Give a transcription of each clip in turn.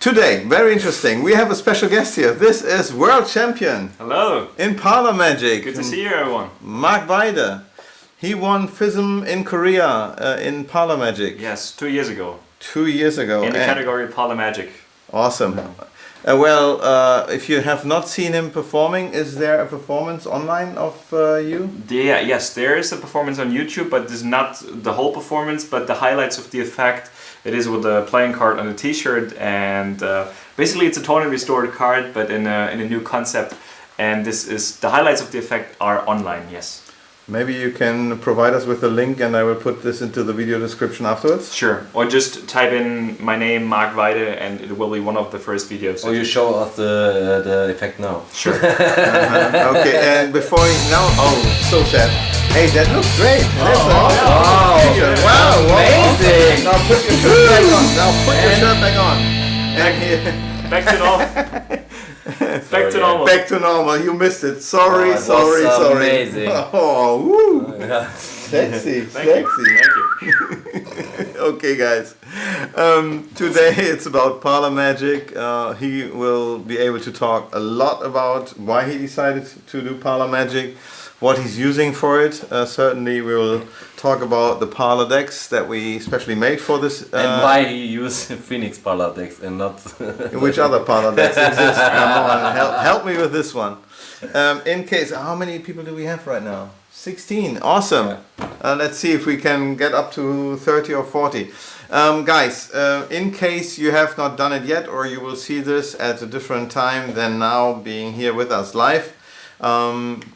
Today, very interesting, we have a special guest here. This is world champion. Hello. In Parlour Magic. Good to see you, everyone. Marc Weide. He won FISM in Korea in Parlour Magic. Yes, 2 years ago. 2 years ago. In the category Parlour Magic. Awesome. If you have not seen him performing, is there a performance online of you? Yes, there is a performance on YouTube, but it's not the whole performance, but the highlights of the effect. It is with the playing card on the t-shirt, and basically it's a tournament restored card, but in a new concept. And this is the highlights of the effect are online, yes. Maybe you can provide us with a link and I will put this into the video description afterwards. Sure, or just type in my name, Marc Weide, and it will be one of the first videos. Or you show us the effect now. Sure. Okay, and before you know, so sad. Hey, that looks great. Wow, amazing. Now put your shirt back on. Your shirt back on. And here. Back to normal. Back to normal. Back to normal. You missed it. Sorry. Amazing. Oh, woo. Yeah. Sexy. Thank you. Okay, guys. Today it's about Parlour Magic. He will be able to talk a lot about why he decided to do Parlour Magic, what he's using for it. Certainly we will talk about the Parlour decks that we specially made for this. And why he used Phoenix Parlour decks and not... Which other Parlour decks exist? Come on, help me with this one. In case, how many people do we have right now? 16, awesome. Yeah. Let's see if we can get up to 30 or 40. Guys, in case you have not done it yet, or you will see this at a different time than now being here with us live,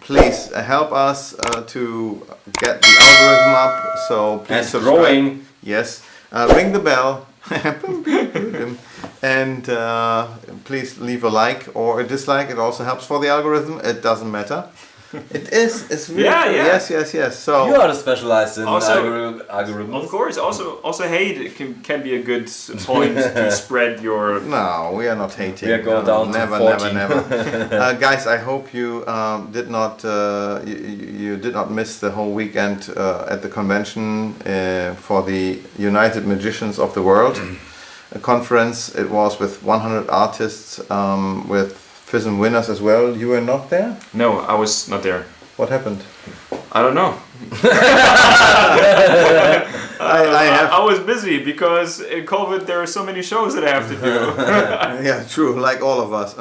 please help us to get the algorithm up. So please subscribe. Growing. Yes, ring the bell. And please leave a like or a dislike. It also helps for the algorithm. It doesn't matter. It is. It's really yeah, cool. yeah. Yes. So you are specialized in algorithm. Of course. Also, hate can be a good point to spread your. No, we are not hating. We are going down never, to 14. never. Guys, I hope you did not you did not miss the whole weekend at the convention for the United Magicians of the World a conference. It was with 100 artists with FISM winners as well. You were not there? No, I was not there. What happened? I don't know. I was busy because in COVID there are so many shows that I have to do. Yeah, true, like all of us.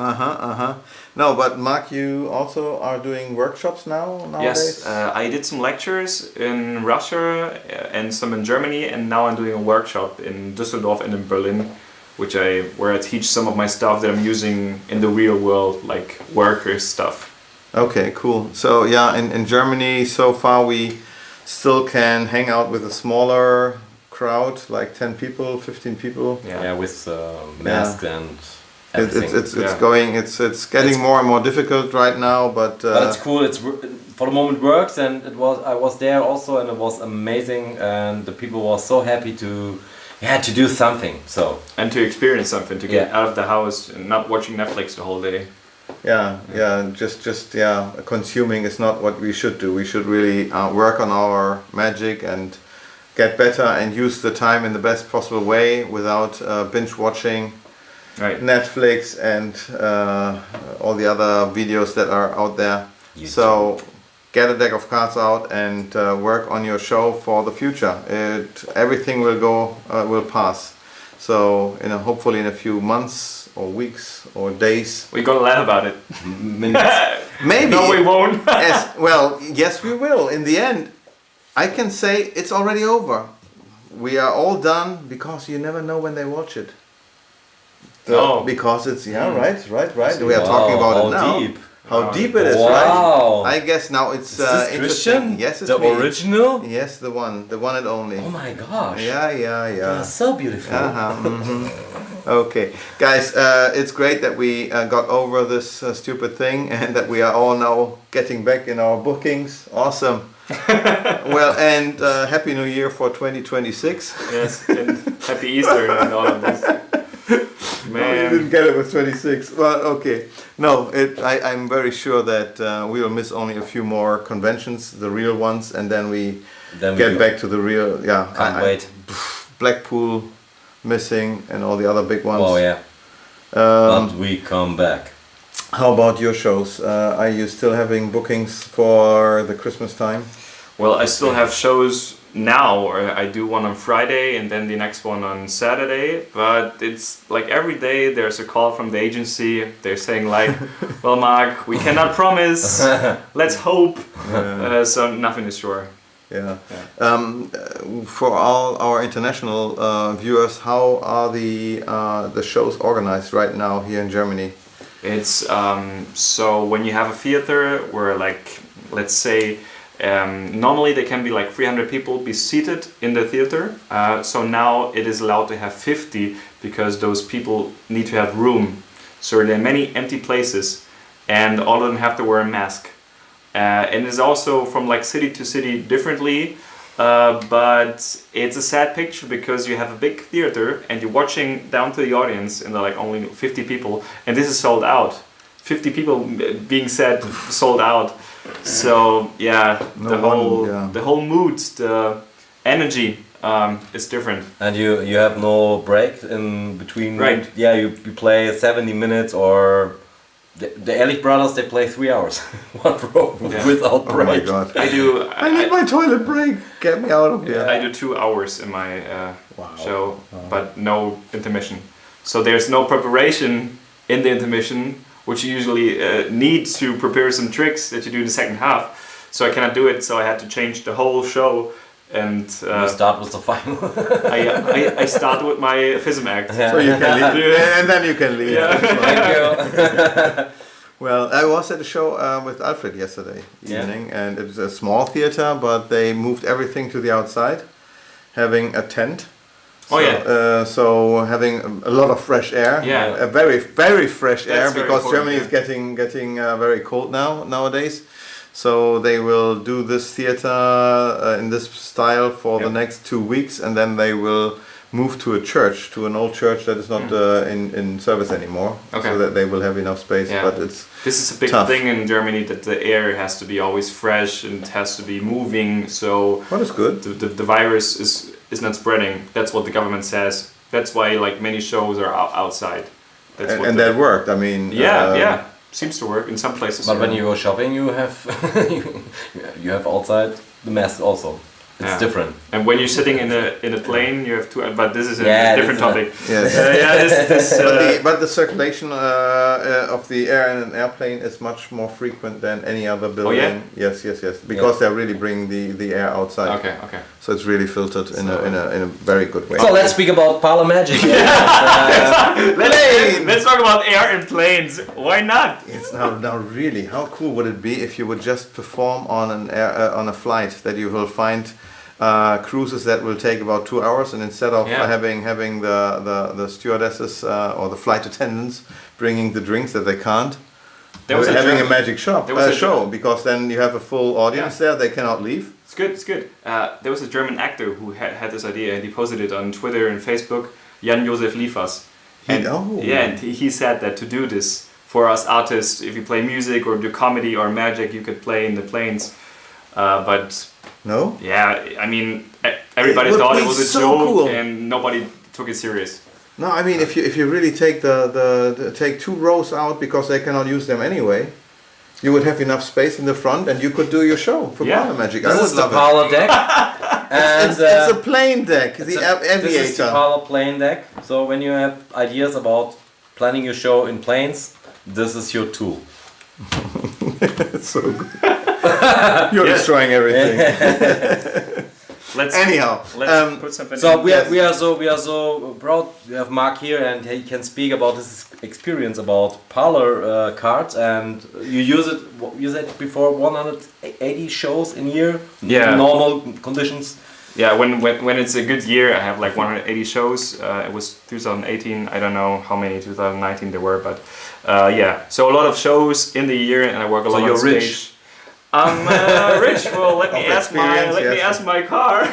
No, but Marc, you also are doing workshops nowadays? Yes, I did some lectures in Russia and some in Germany, and now I'm doing a workshop in Düsseldorf and in Berlin, where I teach some of my stuff that I'm using in the real world, like worker stuff. Okay, cool. So yeah, in Germany so far we still can hang out with a smaller crowd, like 10 people, 15 people. Yeah, with masks and everything. It's getting more and more difficult right now, but it's cool. It's for the moment works, and I was there also, and it was amazing, and the people were so happy to do something. So and to experience something, to get out of the house and not watching Netflix the whole day. Just consuming is not what we should do. We should really work on our magic and get better and use the time in the best possible way without binge watching Netflix and all the other videos that are out there. YouTube. So get a deck of cards out and work on your show for the future. Everything will pass. So hopefully in a few months or weeks or days. We're gonna laugh about it. Maybe. No, we won't. Yes, we will. In the end, I can say it's already over. We are all done because you never know when they watch it. Because it's right. We are talking about it now. Deep. How deep it is, wow. right? I guess now it's is this interesting. Christian? Yes, it's the me. original. Yes, the one and only. Oh my gosh. Yeah. That's so beautiful. Okay, guys, it's great that we got over this stupid thing and that we are all now getting back in our bookings. Awesome. Well, and Happy New Year for 2026. Yes, and Happy Easter and all of this. Man. You didn't get it with 26. Well, okay. No, I'm very sure that we will miss only a few more conventions, the real ones, and then we get back to the real. Yeah, Can't wait. Blackpool missing and all the other big ones. Oh yeah. But we come back. How about your shows? Are you still having bookings for the Christmas time? Well, I still have shows now, or I do one on Friday and then the next one on Saturday, but it's like every day there's a call from the agency. They're saying like, well, Mark, we cannot promise, let's hope. So nothing is sure. Yeah. For all our international viewers, how are the shows organized right now here in Germany? It's so when you have a theater where, like, let's say normally there can be like 300 people be seated in the theater, so now it is allowed to have 50 because those people need to have room. So there are many empty places and all of them have to wear a mask. And it's also from like city to city differently, but it's a sad picture because you have a big theater and you're watching down to the audience and they're like only 50 people and this is sold out. 50 people being said sold out. So yeah, the whole mood, the energy is different. And you have no break in between. Right. Yeah, you play 70 minutes or the Ehrlich brothers, they play 3 hours one row without break. Oh my god! I need my toilet break. Get me out of here. I do 2 hours in my show, but no intermission. So there's no preparation in the intermission, which you usually need to prepare some tricks that you do in the second half. So I cannot do it, so I had to change the whole show. And you start with the final. I start with my FISM act. Yeah. So you can leave, and then you can leave. Yeah. Thank you. Well, I was at a show with Alfred yesterday evening, and it was a small theater, but they moved everything to the outside, having a tent. So having a lot of fresh air, a very fresh air, because Germany is getting very cold nowadays. So they will do this theater in this style for the next 2 weeks, and then they will move to a church, to an old church that is not in service anymore, so that they will have enough space. Yeah. But this is a big thing in Germany, that the air has to be always fresh and has to be moving. So what is good? The virus is not spreading. That's what the government says. That's why like many shows are outside. That's and that worked. I mean, seems to work in some places. But when you go shopping, you have you have outside the mask also. It's different. And when you're sitting in a plane, you have to. But this is a different topic. Yes. But the circulation of the air in an airplane is much more frequent than any other building. Oh yeah. Yes. Because they really bring the air outside. Okay. So it's really filtered in a very good way. So let's speak about Parlour Magic. Let's talk about air and planes. Why not? It's now really, how cool would it be if you would just perform on on a flight that you will find cruises that will take about 2 hours, and instead of having the stewardesses or the flight attendants bringing the drinks that they can't, having a magic show, because then you have a full audience there, they cannot leave. It's good. There was a German actor who had this idea, and he posted it on Twitter and Facebook, Jan-Josef Liefers. And he said that to do this for us artists, if you play music or do comedy or magic, you could play in the planes. But no? Yeah, I mean, everybody thought it was a joke, and nobody took it serious. No, I mean, if you really take take 2 rows out because they cannot use them anyway, you would have enough space in the front, and you could do your show for Parlour Magic. This is the Parlour deck. And it's a plane deck, the Aviator. This is the Parlour plane deck. So when you have ideas about planning your show in planes, this is your tool. It's so good. You're destroying everything. Let's put something. So we are so proud. We have Mark here, and he can speak about his experience about Parlour cards, and you use it. You said before 180 shows in a year. Yeah. Normal conditions. Yeah, when it's a good year, I have like 180 shows. It was 2018. I don't know how many 2019 there were, but so a lot of shows in the year, and I work a lot on stage. Rich. I'm rich. Well, let me ask my car.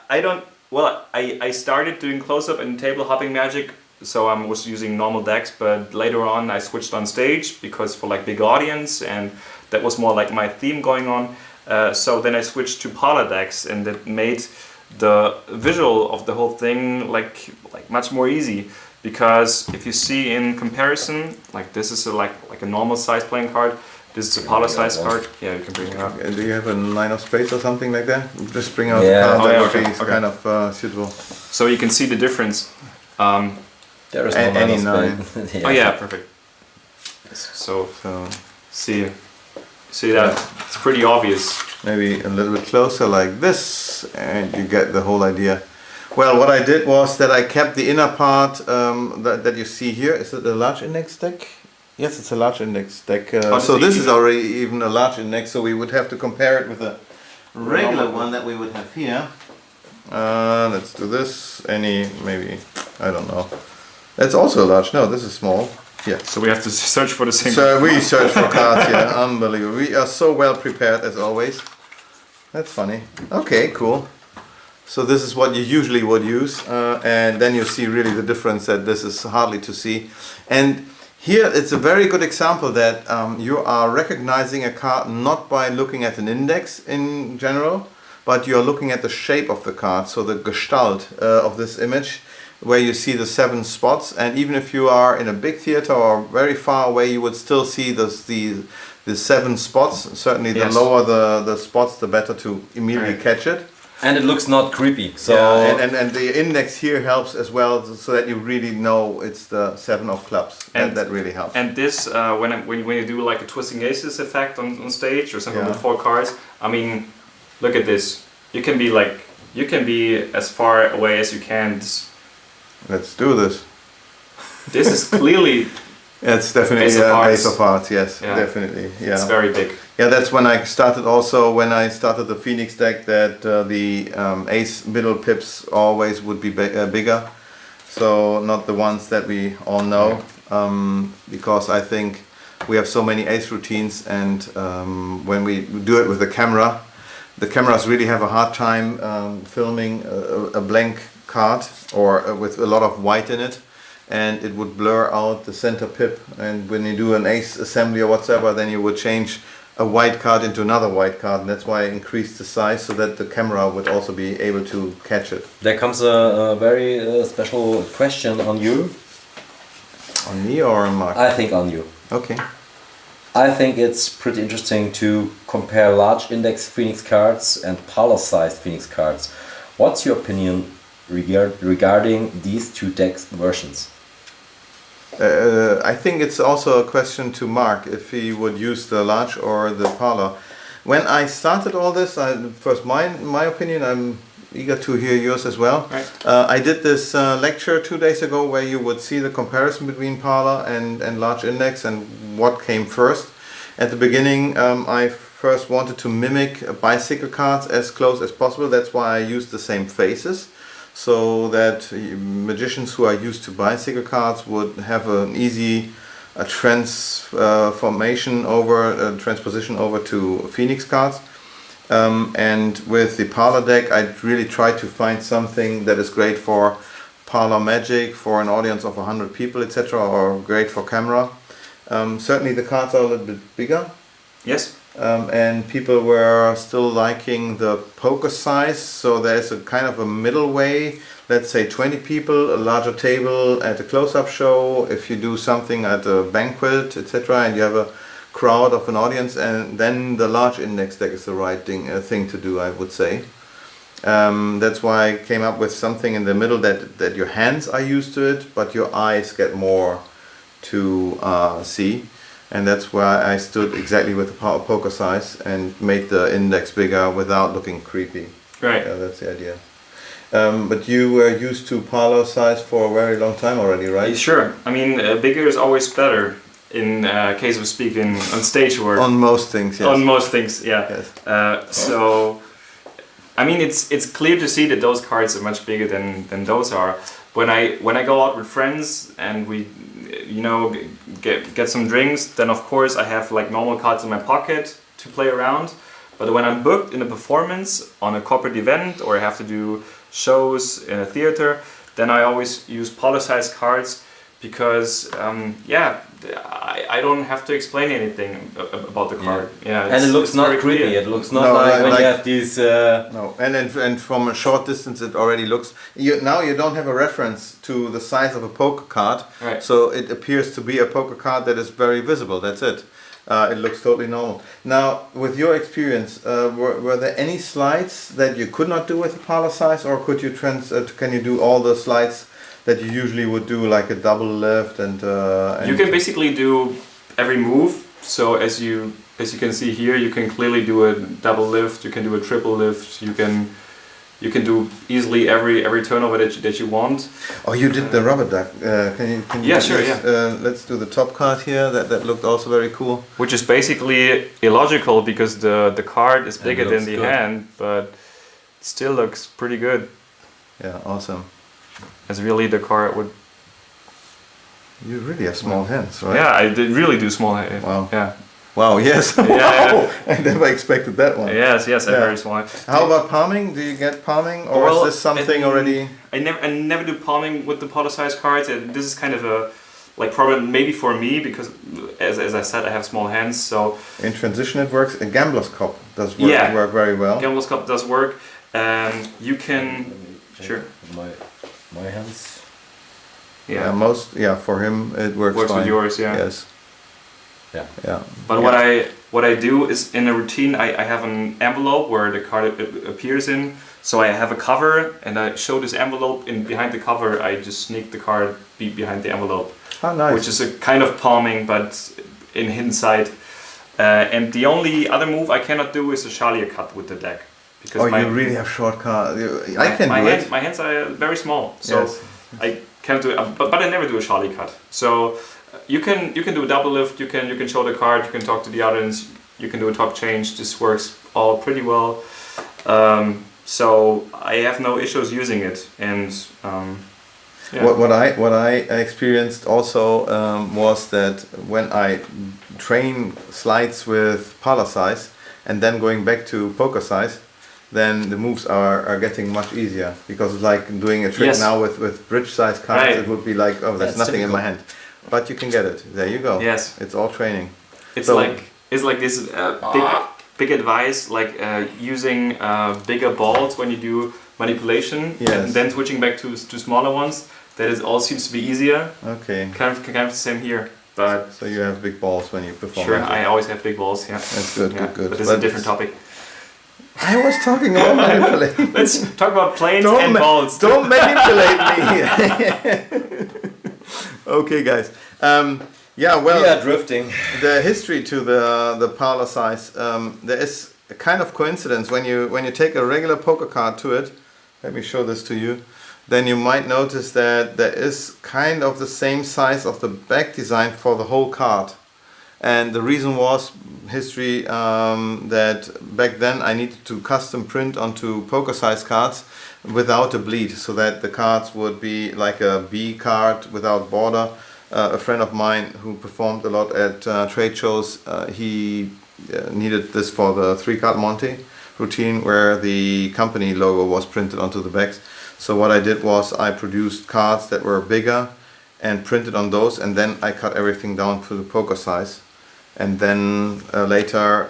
I don't. Well, I started doing close-up and table hopping magic, so I was using normal decks. But later on, I switched on stage because for like big audience, and that was more like my theme going on. So then I switched to Parlour decks, and that made the visual of the whole thing like much more easy. Because if you see in comparison, like this is like a normal size playing card, this is a Parlour size card. Yeah, you can bring it up. Do you have a 9 of spades or something like that? Just bring out the card that would be kind of suitable. So you can see the difference. There is no any 9. Oh yeah, perfect. So see that it's pretty obvious. Maybe a little bit closer like this, and you get the whole idea. Well, what I did was that I kept the inner part that you see here. Is it a large index deck? Yes, it's a large index deck. So this is already even a large index, so we would have to compare it with a regular one that we would have here. Let's do this. Maybe, I don't know. That's also a large. No, this is small. Yeah. So we have to search for the same. So we search for cards, yeah. Unbelievable. We are so well prepared as always. That's funny. Okay, cool. So this is what you usually would use, and then you see really the difference that this is hardly to see. And here it's a very good example that you are recognizing a card not by looking at an index in general, but you are looking at the shape of the card, so the gestalt of this image, where you see the 7 spots. And even if you are in a big theater or very far away, you would still see the 7 spots. Certainly the lower the spots, the better to immediately catch it. And it looks not creepy. So and the index here helps as well, so that you really know it's the 7 of clubs. And that really helps. And this, when you do like a twisting aces effect on stage or something with 4 cards, I mean, look at this. You can be as far away as you can. Let's do this. This is clearly. It's definitely Ace of Hearts. Yes, definitely. Yeah, it's very big. Yeah, that's when I started. Also, when I started the Phoenix deck, that the Ace middle pips always would be bigger. So not the ones that we all know, because I think we have so many Ace routines, and when we do it with the cameras really have a hard time filming a blank card or with a lot of white in it. And it would blur out the center pip, and when you do an ace assembly or whatsoever, then you would change a white card into another white card, and that's why I increased the size so that the camera would also be able to catch it. There comes a very special question on you. On me or on Mark? I think on you. Okay. I think it's pretty interesting to compare large index Phoenix cards and Parlour sized Phoenix cards. What's your opinion regarding these 2 deck versions? I think it's also a question to Mark if he would use the large or the Parlour. When I started all this, first my opinion, I'm eager to hear yours as well. Right. I did this lecture 2 days ago where you would see the comparison between Parlour and large index and what came first. At the beginning, I first wanted to mimic bicycle cards as close as possible. That's why I used the same faces, so that magicians who are used to bicycle cards would have an easy transposition over to Phoenix cards. And with the Parlour deck, I really tried to find something that is great for Parlour Magic, for an audience of 100 people, etc., or great for camera. Certainly the cards are a little bit bigger. Yes. And people were still liking the poker size, so there's a kind of a middle way. Let's say 20 people, a larger table at a close-up show. If you do something at a banquet, etc., and you have a crowd of an audience, and then the large index deck is the right thing to do, I would say. That's why I came up with something in the middle that your hands are used to it, but your eyes get more to see. And that's why I stood exactly with the poker size and made the index bigger without looking creepy. Right. Yeah, that's the idea. But you were used to Parlour size for a very long time already, right? Sure. I mean, bigger is always better in case of speaking on stage work. On most things, yes. On most things, yeah. Yes. So, I mean, it's clear to see that those cards are much bigger than those are. When I go out with friends and we, get some drinks, then of course I have like normal cards in my pocket to play around. But when I'm booked in a performance on a corporate event or I have to do shows in a theater, then I always use Parlour-sized cards because I don't have to explain anything about the card. Yeah, and it looks not creepy. clear. It looks not like when you have these. No, and from a short distance, it already looks. Now you don't have a reference to the size of a poker card, right. So it appears to be a poker card that is very visible. That's it. It looks totally normal. Now, with your experience, were there any slides that you could not do with a Parlour size, or could you can you do all the slides that you usually would do, like a double lift and you can basically do every move. So as you can see here, you can clearly do a double lift. You can do a triple lift. You can do easily every turnover that you want. Oh, you did the rubber duck. Can you? Yeah, sure. Let's do the top card here. That looked also very cool. Which is basically illogical because the card is bigger than the hand, but it still looks pretty good. Yeah, awesome. As really the card would. You really have small hands, right? Yeah, I did really do small hands. Wow. Yeah. Wow, yes. Yeah. I never expected that one. Yes, a very small hand. How about palming? Do you get palming, or is this something already? I never do palming with the Parlour size cards. And this is kind of a problem maybe for me because as I said, I have small hands. So in transition it works. A gambler's cup does work very well. Gambler's cup does work. You can my hands. Yeah, for him it works fine. With yours, yeah. Yes. Yeah. But what I do is in a routine I have an envelope where the card appears in. So I have a cover and I show this envelope, and behind the cover I just sneak the card behind the envelope. Oh, nice. Which is a kind of palming but in hindsight. And the only other move I cannot do is a Charlier cut with the deck. Because you really have short cards. I can do it. My hands are very small, so yes. I can't do it. But I never do a Charlie cut. So you can do a double lift. You can show the card. You can talk to the audience. You can do a top change. This works all pretty well. So I have no issues using it. And what I experienced also was that when I train slides with Parlour size and then going back to poker size, then the moves are getting much easier, because it's like doing a trick now with bridge size cards. Right. It would be like, oh, there's nothing difficult in my hand, but you can get it. There you go. Yes, it's all training. It's like this big advice, like using bigger balls when you do manipulation, and then switching back to smaller ones. That is all seems to be easier. Okay. Kind of the same here. But so you have big balls when you perform. Sure, I always have big balls. Yeah. That's good. Good. But this is a different topic. I was talking about manipulating. Let's talk about planes and balls. Don't manipulate me. Okay, guys. We are drifting. The history to the Parlour size. There is a kind of coincidence when you take a regular poker card to it. Let me show this to you. Then you might notice that there is kind of the same size of the back design for the whole card. And the reason was history, that back then I needed to custom print onto poker size cards without a bleed, so that the cards would be like a B card without border. A friend of mine who performed a lot at trade shows, he needed this for the 3-card Monte routine, where the company logo was printed onto the backs. So what I did was I produced cards that were bigger and printed on those, and then I cut everything down to the poker size. And then later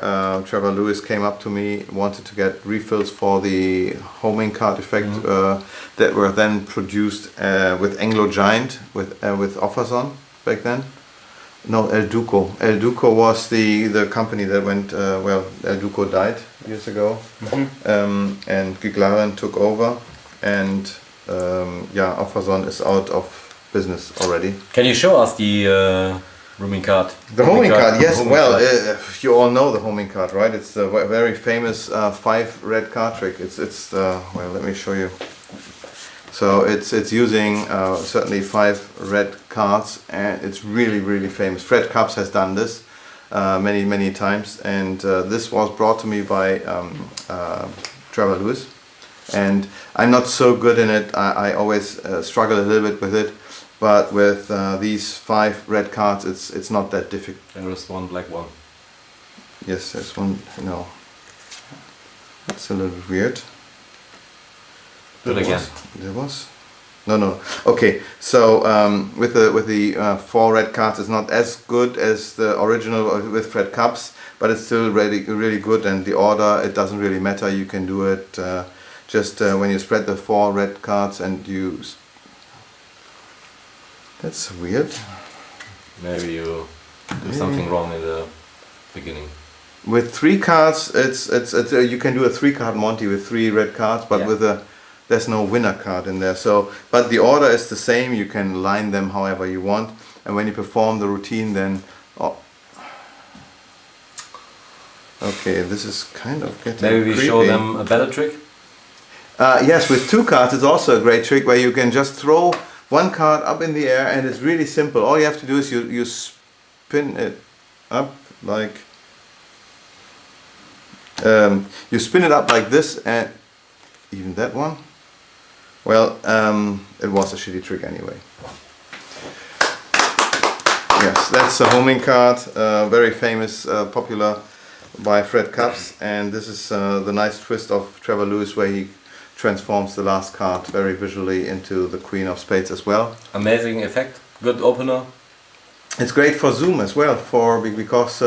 Trevor Lewis came up to me, wanted to get refills for the homing card effect that were then produced with Anglo Giant, with Offerson back then. No, El Duco. El Duco was the company that went, El Duco died years ago. And Giglaren took over, and Offerson is out of business already. Can you show us the homing card? The homing card, yes. You all know the homing card, right? It's the very famous 5 red card trick. It's let me show you. So it's using certainly 5 red cards, and it's really famous. Fred Cups has done this many times, and this was brought to me by Trevor Lewis. And I'm not so good in it. I always struggle a little bit with it. But with these 5 red cards, it's not that difficult. There is one black one. Yes, there's one. No, it's a little bit weird. Do it again. There was. No. Okay, so with the 4 red cards, it's not as good as the original with red cups, but it's still really good. And the order, it doesn't really matter. You can do it just when you spread the 4 red cards and you. That's weird. Maybe you do something wrong in the beginning. With 3 cards, it's you can do a 3-card Monty with 3 red cards, but with there's no winner card in there. So, but the order is the same. You can line them however you want, and when you perform the routine, then okay, this is kind of getting Maybe we creepy. show them a better trick. Yes, with 2 cards, it's also a great trick where you can just throw 1 card up in the air, and it's really simple. All you have to do is you spin it up like. You spin it up like this, and even that one. Well, it was a shitty trick anyway. Yes, that's a homing card, very famous, popular by Fred Cups, and this is the nice twist of Trevor Lewis where he transforms the last card very visually into the Queen of Spades as well. Amazing effect, good opener. It's great for Zoom as well, because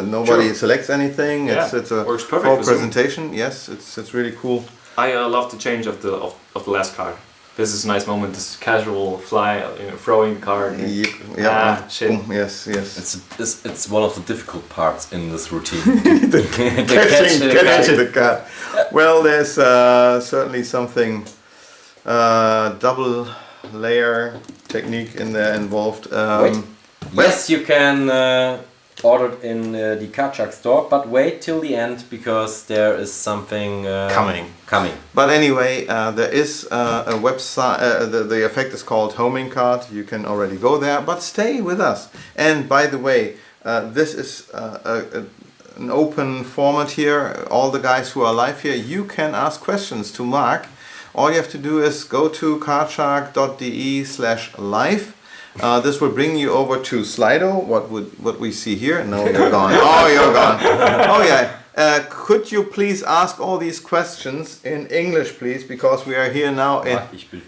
nobody selects anything. Yeah, it's a works perfect for presentation. Zoom. Yes, it's really cool. I love the change of the last card. This is a nice moment. This casual fly, throwing card. Yep. Yeah. Shit. Boom. Yes. It's one of the difficult parts in this routine. catching the card. Well, there's certainly something double layer technique in there involved. Yes, you can order it in the Karchak store, but wait till the end because there is something coming. But anyway, there is a website. The effect is called Homing Card. You can already go there, but stay with us. And by the way, this is an open format here. All the guys who are live here, you can ask questions to Marc. All you have to do is go to karchak.de/live. This will bring you over to Slido. What we see here? No, you're gone. Oh, you're gone. Oh yeah. Could you please ask all these questions in English, please? Because we are here now in.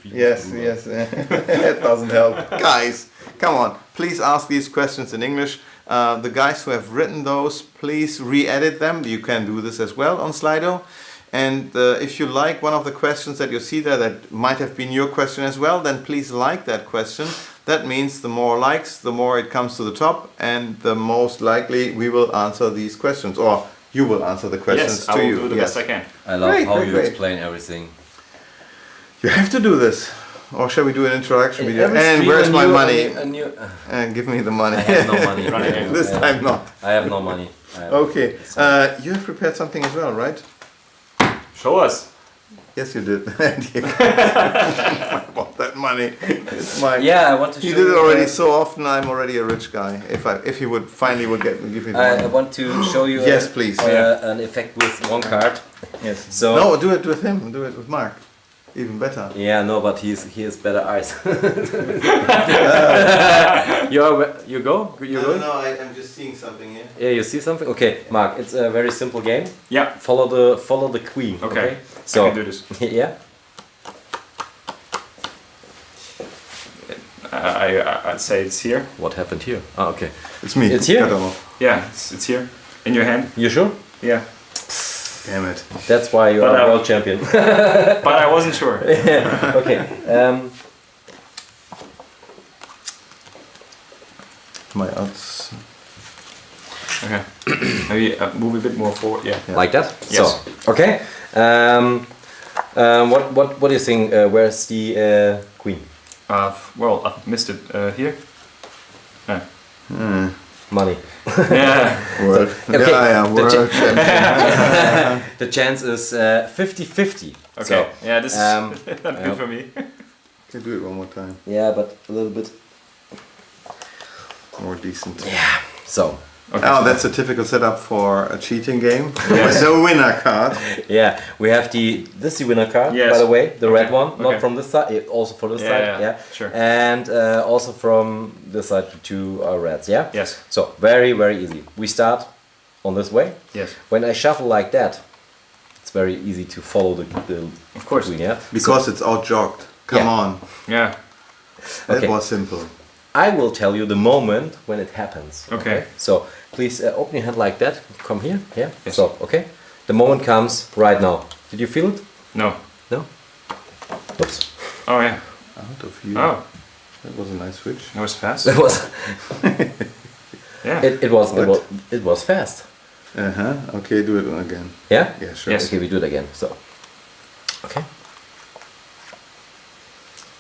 Yes. It doesn't help, guys. Come on, please ask these questions in English. The guys who have written those, please re-edit them. You can do this as well on Slido. And if you like one of the questions that you see there that might have been your question as well, then please like that question. That means the more likes, the more it comes to the top, and the most likely we will answer these questions, or you will answer the questions to you. Yes, I will do the best I can. I love how you explain everything. You have to do this. Or shall we do an introduction video? And where's my money? And give me the money. I have no money. This time not. I have no money. Okay. You have prepared something as well, right? Show us. Yes, you did. I want that money. It's mine. Yeah, I want to show you. He did it already so often. I'm already a rich guy. If he would finally give me the money. I want to show you. Yes, please. An effect with 1 card. Yes. So no, do it with him. Do it with Marc. Even better. Yeah, no, but he has better eyes. You go? No, I'm just seeing something here. Yeah, you see something? Okay, Marc, it's a very simple game. Yeah. Follow the queen. Okay. So I can do this. Yeah. I'd say it's here. What happened here? Oh, okay. It's me. It's here. Yeah, it's here. In your hand. You sure? Yeah. Damn it. That's why you are world champion. But I wasn't sure. Yeah. Okay. My odds. Okay. Maybe move a bit more forward. Yeah. Like that? Yes. So, okay. What do you think? Where's the queen? Well, I've missed it here. Money. Yeah. World. Okay. Yeah, world champion. The chance is 50-50. Okay. So, yeah, this is not good for me. Can do it one more time. Yeah, but a little bit more decent. Yeah. So. Okay. Oh, that's a typical setup for a cheating game. Yes. With a winner card. Yeah, we have this is the winner card, yes. by the way, the red one, Okay. not from this side, also for this side, yeah. Sure. And also from this side, the 2 reds, yeah. Yes. So very easy. We start on this way. Yes. When I shuffle like that, it's very easy to follow the of course. queen, yeah. Because it's out jogged. Come on. Yeah. That Okay. was simple. I will tell you the moment when it happens. Okay. So please open your hand like that. Come here. Yeah. Yes. So okay. The moment comes right now. Did you feel it? No. No. Oops. Oh yeah. Out of you. Oh, That was a nice switch. that was fast. It was. Yeah. It was fast. Okay, do it again. Yeah. Yeah, sure. Yes. Okay, we do it again. So. Okay.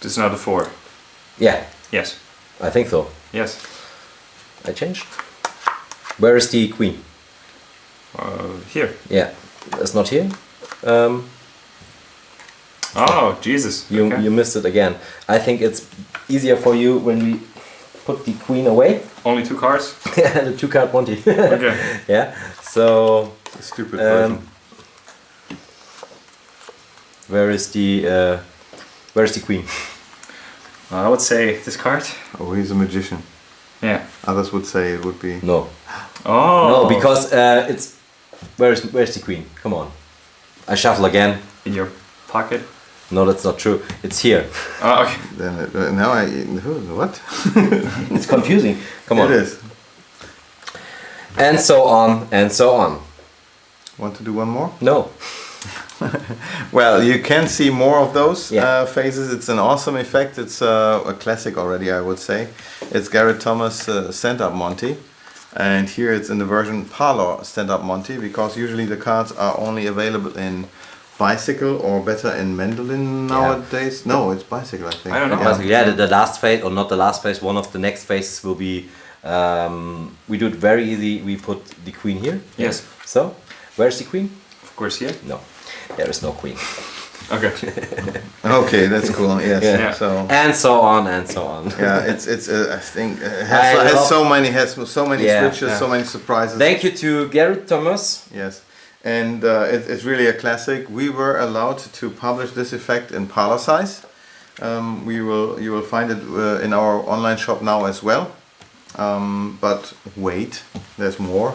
This is now the 4. Yeah. Yes. I think so. Yes. I changed. Where is the queen? Here. Yeah. It's not here. Oh, Jesus. You Okay. you missed it again. I think it's easier for you when we put the queen away. Only 2 cards? The 2-card Monty. Okay. Yeah. So A stupid version. where is the queen? I would say this card. Oh, he's a magician. Yeah. Others would say it would be. No. Oh. No, because it's where's the queen? Come on. I shuffle again. In your pocket. No, that's not true. It's here. Oh, okay. Then now what? It's confusing. Come on. It is. And so on and so on. Want to do one more? No. Well, you can see more of those Yeah. phases. It's an awesome effect. It's a classic already, I would say. It's Garrett Thomas stand-up Monty. And here it's in the version Parlour stand-up Monty, because usually the cards are only available in bicycle or better in mandolin nowadays. No, it's bicycle, I think. I don't know. Basically, yeah, the last phase, or not the last phase, one of the next phases will be, we do it very easy, we put the queen here. Yes. So, where's the queen? Of course, here. No, there is no queen. Okay. Okay, that's cool. Yes. Yeah. So. And so on and so on. Yeah, it's I think I has love- so many Yeah, switches, yeah. so many surprises. Thank you to Garrett Thomas. Yes, and it's really a classic. We were allowed to publish this effect in parlor size. You will find it in our online shop now as well. But wait, there's more.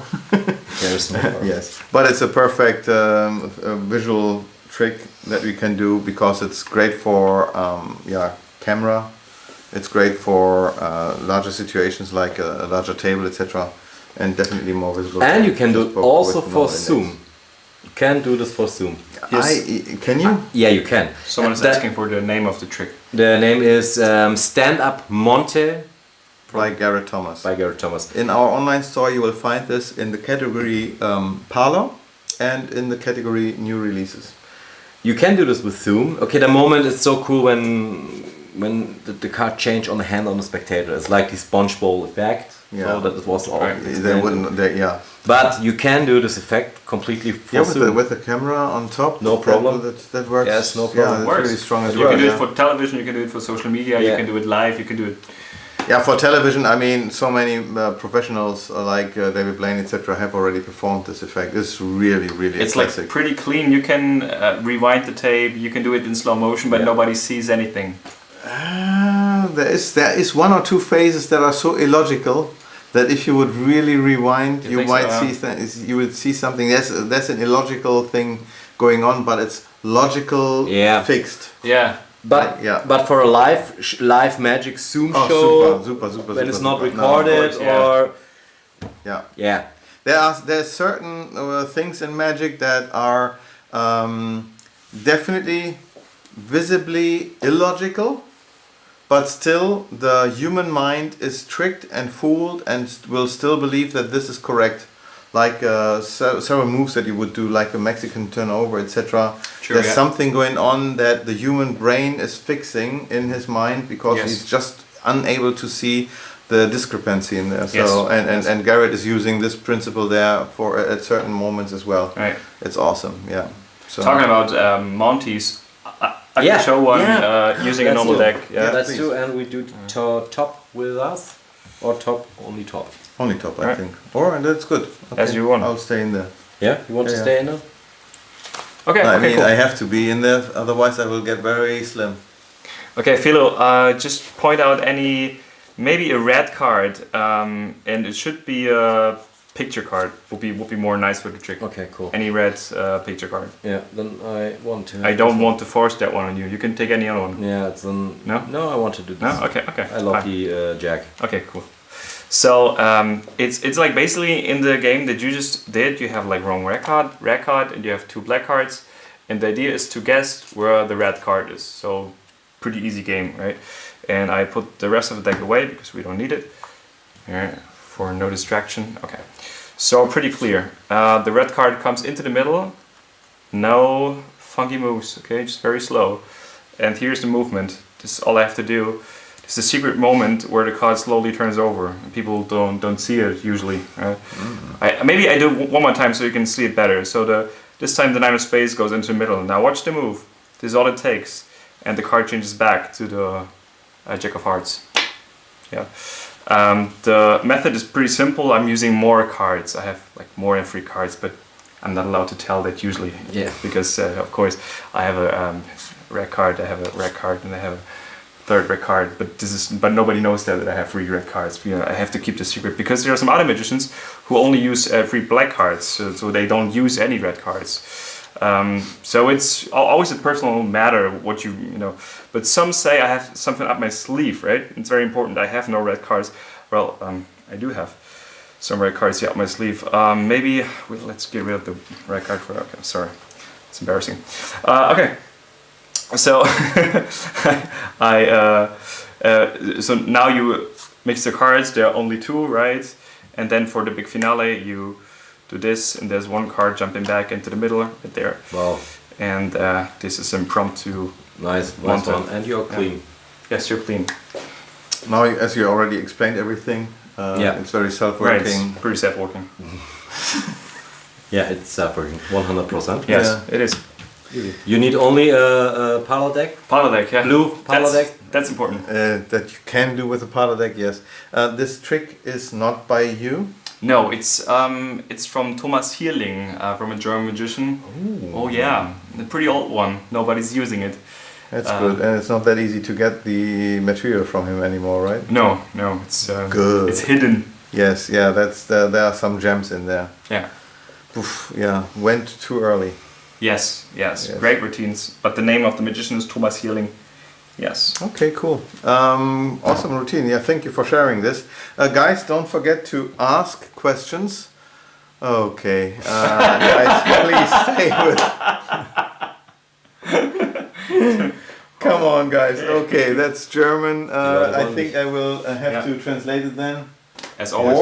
There's more. Yes, but it's a perfect visual trick that we can do, because it's great for camera. It's great for larger situations like a larger table, etc. And definitely more visible. And you can do Just it with also no for index. Zoom. You can do this for Zoom. Can you? Yeah, you can. Someone is That- asking for the name of the trick. The name is Stand Up Monte By Garrett Thomas. by Garrett Thomas. In our online store, you will find this in the category Parlor and in the category New Releases. You can do this with Zoom. Okay, the moment is so cool when the card change on the hand on the spectator. It's like the sponge bowl effect. Yeah. So that it was all. Right. They wouldn't. Yeah. But you can do this effect completely for Yeah, Zoom. with the camera on top. No problem. That works. Yes, no problem. Yeah, that's Works. really strong as You well. can do yeah. it for television, you can do it for social media, you Yeah. can do it live, you can do it. Yeah, for television, I mean, so many professionals like David Blaine, etc., have already performed this effect. It's really, really It's a like classic. pretty clean. You can rewind the tape, you can do it in slow motion, but Yeah. nobody sees anything. There is one or two phases that are so illogical that if you would really rewind, You you think might so, see you would see something. That's an illogical thing going on, but it's logical, Yeah. fixed. Yeah. But Yeah. but for a live magic Zoom Oh, show super. when it's super, not super. No, recorded course, yeah. or Yeah. yeah. There's certain things in magic that are definitely visibly illogical, but still the human mind is tricked and fooled and will still believe that this is correct. Like several moves that you would do, like a Mexican turnover, etc. Sure, There's yeah. something going on that the human brain is fixing in his mind because Yes. he's just unable to see the discrepancy in there. So Yes. and Garrett is using this principle there for at certain moments as well. Right. It's awesome. Yeah. So Talking about Monty's, I Yeah, can show one yeah. using a Let's normal do. deck. Yeah. That's please. true, and we do top with us or top only top. only top, I Right. think. Or that's good. As you want. I'll stay in there. Yeah, you want to Yeah. stay in there? Okay, I okay, mean, cool. I have to be in there, otherwise I will get very slim. Okay, Philo, just point out maybe a red card, and it should be picture card would be more nice for the trick. Okay, cool. Any red picture card. Yeah, then I want to. I don't want to force that one on you. You can take any other one. Yeah, it's an. No? No, I want to do this. No? Okay, okay. I love fine. the Jack. Okay, cool. So it's like basically in the game that you just did, you have like wrong red card, and you have 2 black cards, and the idea is to guess where the red card is. So pretty easy game, right? And I put the rest of the deck away because we don't need it. Here, for no distraction. Okay. So pretty clear. The red card comes into the middle. No funky moves. Okay, just very slow. And here's the movement. This is all I have to do. It's a secret moment where the card slowly turns over. And people don't see it usually. Maybe I do one more time so you can see it better. So this time the 9 of spades goes into the middle. Now watch the move. This is all it takes, and the card changes back to the Jack of Hearts. Yeah. The method is pretty simple. I'm using more cards. I have like more than 3 cards, but I'm not allowed to tell that usually. Yeah. Because of course I have a red card. I have a red card, and I have a 3rd red card. But nobody knows that I have 3 red cards. You know, I have to keep the secret because there are some other magicians who only use 3 black cards, so they don't use any red cards. So it's always a personal matter what you know. But some say I have something up my sleeve, right? It's very important. I have no red cards. Well, I do have some red cards here up my sleeve. Maybe let's get rid of the red card for. Okay, sorry, it's embarrassing. Okay, so so now you mix the cards. There are only 2, right? And then for the big finale, you do this, and there's 1 card jumping back into the middle right there. Wow. And this is impromptu. Nice one. And you're clean. Yeah. Yes, you're clean. Now, as you already explained everything, it's very self-working. Right, it's pretty self-working. Yeah, it's self-working, 100%. Yes, Yeah. it is. You need only a Parlour deck? Parlour deck, yeah. Blue Parlour deck? That's important. That you can do with a Parlour deck, yes. This trick is not by you. No, it's from Thomas Hierling, from a German magician. Ooh. Oh yeah, a pretty old one. Nobody's using it. That's good, and it's not that easy to get the material from him anymore, right? No, it's good. It's hidden. Yes, yeah, there are some gems in there. Yeah. Oof, yeah, went too early. Yes, great routines. But the name of the magician is Thomas Hierling. Yes. Okay, cool. Awesome routine. Yeah, thank you for sharing this. Guys, don't forget to ask questions. Okay, guys, please stay with. Come on, guys. Okay, that's German. I think I will have to translate it then. As always.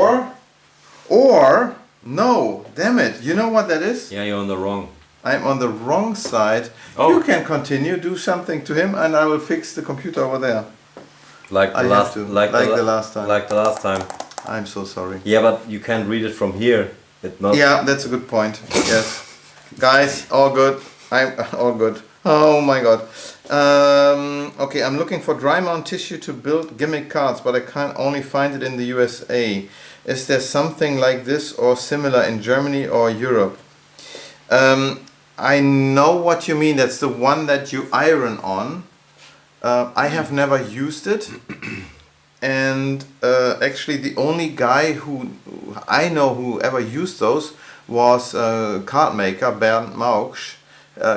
Or no, damn it. You know what that is? Yeah, you're on the wrong. I'm on the wrong side. Oh. You can continue, do something to him, and I will fix the computer over there. Like the last time. Like the last time. I'm so sorry. Yeah, but you can't read it from here. Yeah, that's a good point. Yes. Guys, all good. I'm all good. Oh my god. Okay, I'm looking for dry mount tissue to build gimmick cards, but I can only find it in the USA. Is there something like this or similar in Germany or Europe? I know what you mean. That's the one that you iron on. I have never used it. And actually the only guy who I know who ever used those was card maker Bernd Mauksch.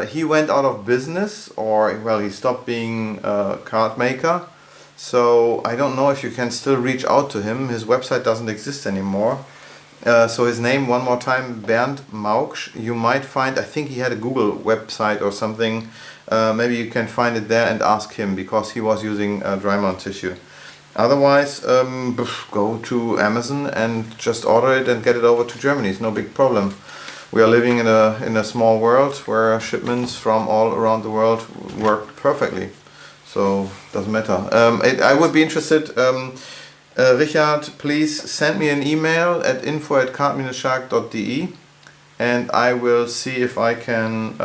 He went out of business, or well, he stopped being a card maker. So I don't know if you can still reach out to him. His website doesn't exist anymore. So his name, one more time, Bernd Mauksch. You might find, I think he had a Google website or something. Maybe you can find it there and ask him, because he was using dry mount tissue. Otherwise, go to Amazon and just order it and get it over to Germany. It's no big problem. We are living in a small world where shipments from all around the world work perfectly. So doesn't matter. I would be interested. Richard, please send me an email at info@card-shark.de, and I will see if I can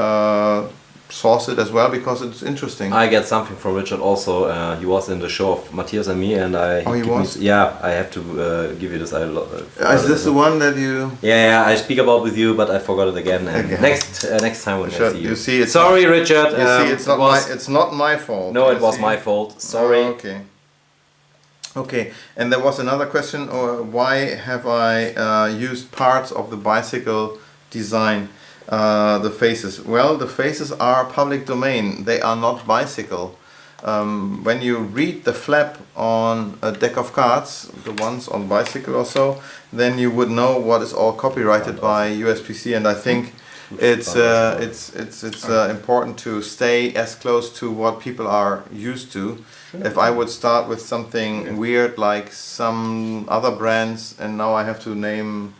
source it as well, because it's interesting. I get something from Richard also. He was in the show of Matthias and me, and I. Oh, he was? Yeah, I have to give you this. Is this the one that you? Yeah, I speak about with you, but I forgot it again. And next time when I see you. You see, it's sorry, Richard. You see, it's not my fault. No, it was my fault. Sorry. Oh, okay. Okay, and there was another question, or why have I used parts of the bicycle design, the faces? Well, the faces are public domain, they are not bicycle. When you read the flap on a deck of cards, the ones on bicycle or so, then you would know what is all copyrighted by USPC, and I think it's important to stay as close to what people are used to. If I would start with something weird like some other brands, and now I have to name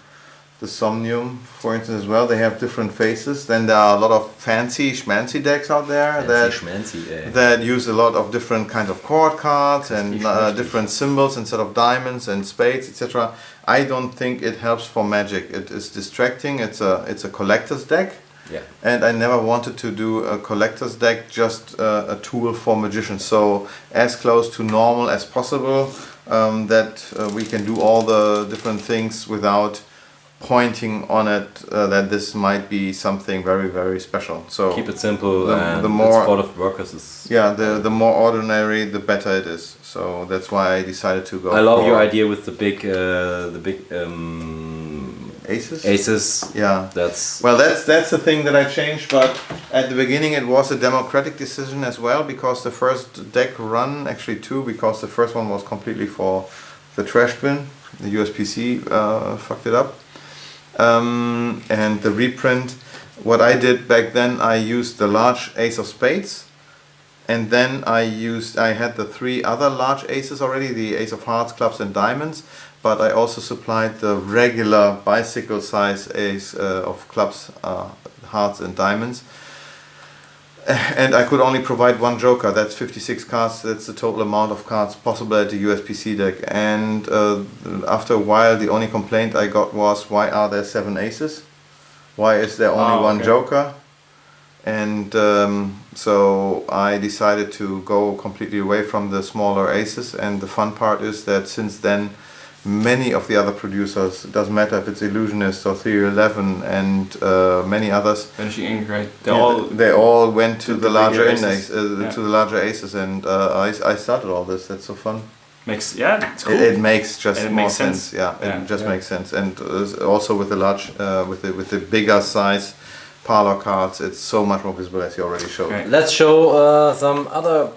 the Somnium, for instance, as well, they have different faces. Then there are a lot of fancy schmancy decks out there that use a lot of different kinds of chord cards and different symbols instead of diamonds and spades, etc. I don't think it helps for Magic. It is distracting. It's a collector's deck. Yeah. And I never wanted to do a collector's deck, just a tool for magicians. So as close to normal as possible, that we can do all the different things without pointing on it that this might be something very, very special. So keep it simple, and the more it's for the workers is the more ordinary, the better it is. So that's why I decided to go. I love your idea with the big aces. Aces. Yeah. That's the thing that I changed. But at the beginning, it was a democratic decision as well, because the first deck run, actually two, because the first one was completely for the trash bin. The USPC fucked it up. And the reprint, what I did back then, I used the large ace of spades, and then I had the three other large aces already, the ace of hearts, clubs and diamonds, but I also supplied the regular bicycle size ace of clubs, hearts and diamonds. And I could only provide one joker, that's 56 cards, that's the total amount of cards possible at the USPC deck. And after a while, the only complaint I got was, why are there 7 aces? Why is there only one joker? And so I decided to go completely away from the smaller aces, and the fun part is that since then, many of the other producers, it doesn't matter if it's Illusionist or Theory 11 and many others, they all went to the larger index, to the larger aces, and I started all this. That's so fun. It's cool. It makes just it more makes sense. It just makes sense, and also with the large, with the bigger size parlor cards, it's so much more visible, as you already showed. Okay. Let's show some other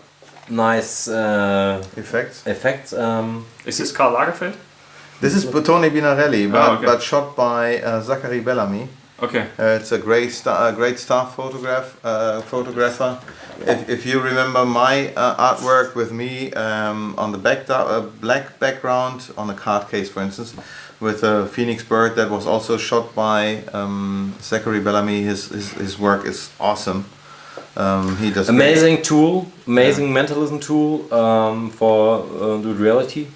nice effects. Is this Karl Lagerfeld? This is Bottone Binarelli, but shot by Zachary Bellamy. Okay. It's a great staff photographer. If you remember my artwork with me on the black background on a card case, for instance, with a phoenix bird, that was also shot by Zachary Bellamy. His work is awesome. He does amazing mentalism tool for the reality.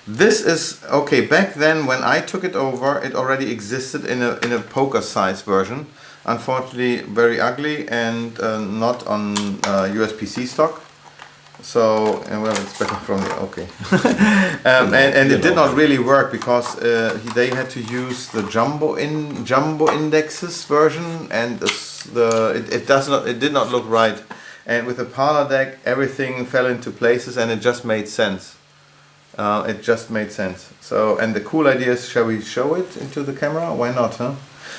This is okay. Back then, when I took it over, it already existed in a poker size version. Unfortunately, very ugly and not on USPC stock. So, well, it's better from the and it did not really work, because they had to use the jumbo indexes version, and it did not look right. And with the parlor deck, everything fell into places, and it just made sense. It just made sense. So, and the cool idea is, shall we show it into the camera? Why not, huh?